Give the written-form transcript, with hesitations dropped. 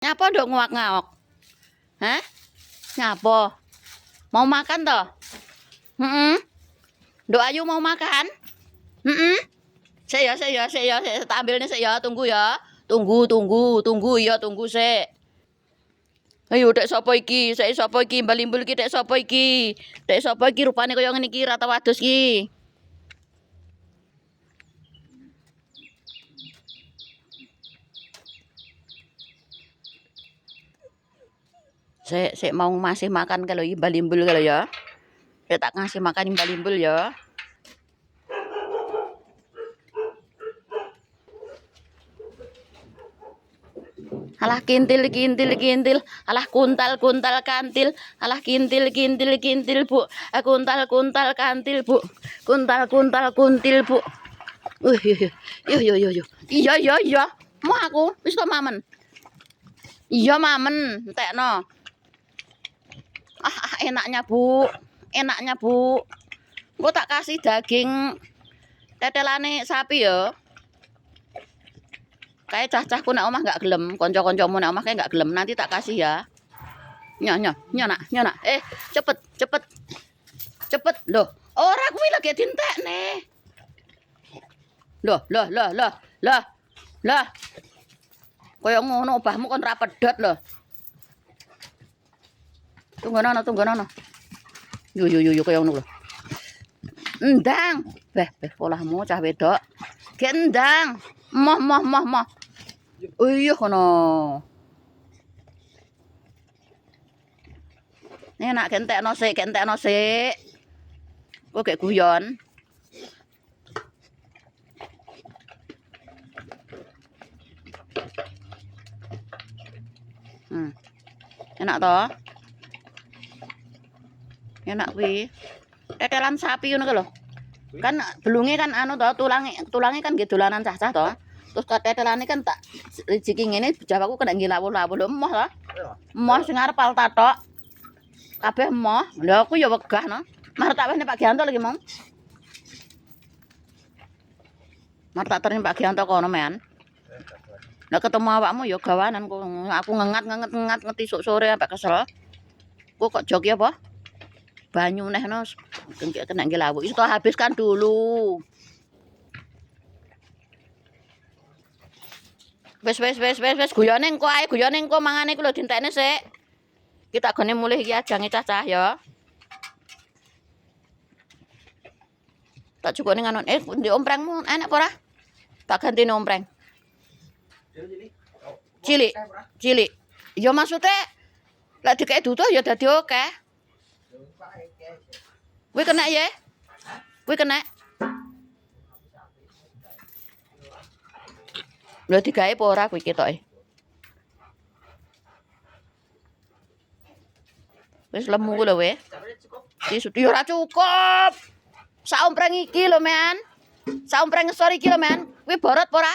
Nyapa nduk nguak-ngaok? Hah? Nyapa? Mau makan toh? Nduk Ayu mau makan? Sik ya, sik ya, sik ya, sik tak ambilne sik ya, tunggu ya. Tunggu ya, tunggu sik. Ayo dek sapa iki? Sik sapa iki? Mbalimbul iki dek sapa iki? Dek sapa iki rupane kaya ngene iki, ra tau adus iki. Sik mau masih makan kalau imbal-imbul kalau ya. Ya tak ngasih makan imbal-imbul ya. Alah kintil, alah kuntal kantil, alah kintil Bu. Kuntal kantil Bu. Kuntal kuntil Bu. Yo. Iya. Mau aku wis kok mamen. Iya mamen, entekno. Enaknya Bu. Gua tak kasih daging tetelane sapi ya. Kayak cah-cahku nek omah gak gelem, kanca-kancamu nek omah kayak gak gelem, nanti tak kasih ya. Nyo nak. Cepet. Loh, ora kuwi lagi dientekne. Loh. Kaya ngono obahmu kon ra pedhot lho. Tunggono. Yo kaya ngono lho. Endang. Beh, polahmu cah wedok. Gendang. Moh. Oh iya kono. Nek nak kentekno sik. Kok gek guyon. Enak toh? Enak kuwi. Tetelan sapi ngono lho. Kan belunge kan anu toh, tulange kan nggih dolanan cah-cah toh. Terus tetelane kan tak rezeki ngene jawaku kena ngilawul-lawul lho emoh toh. Emoh sing arep al tatok. Kabeh emoh. Lha aku ya wegah no. Mar tak wene Pak Gianto lagi mong. Mar tak terima Pak Gianto kono men. Lah ketemu awakmu ya gawanan aku ngengat ngeti sore sampai kesel. Kok joki apa? Banyu neh no kena ngilawul. Itu habiskan dulu. Wes guyone engko mangane ku lho dintekne sik. Kita gone mulih iki ajange cah-cah ya. Tak cukone ngono. Ndi omprengmu enak apa ora? Tak gantine ompreng. Cilik. Ya maksude lek dikek dutuh ya dadi akeh. Kuwi kena ya? Kuwi kena. Lho digawe apa ora kuwi ketoke? Wis lemu ku lho we. Wis ora cukup. Saompreng iki lho men. Saompreng ngesor iki lho men. Kuwi borot apa ora?